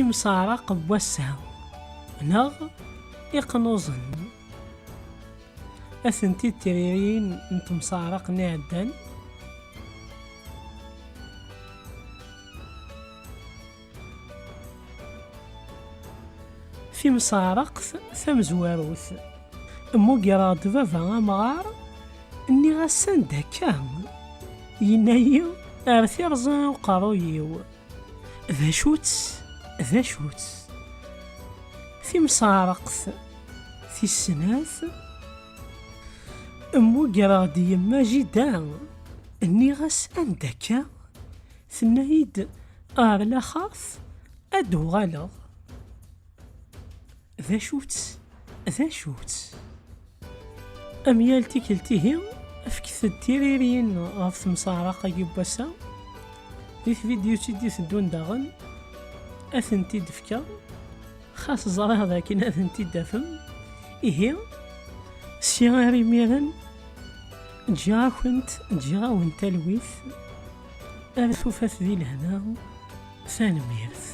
مسارق بوسها نغ إقنوزن أثنتي تريرين انت مسارق نعدن مسارق ثمزواروث مو قراد بابا أمغار إني غسان داكا ينايو أرثي رزان وقارويو ذا شوتس مسارق السناث مو قراد يما جدا إني غسان داكا ثنايد لا خاف أدو غالغ ذا شوتس أميال تيكلتيه أفكث التيريرين غاف مسارقة يباسا في فيديو تيدي تدون داغن أثنتي دفكا خاص زراه ذاكين أثنتي دافم إيه سيغاري ميرن جاوين تلويث أرثو فاث ذي لهنا ثانميرث.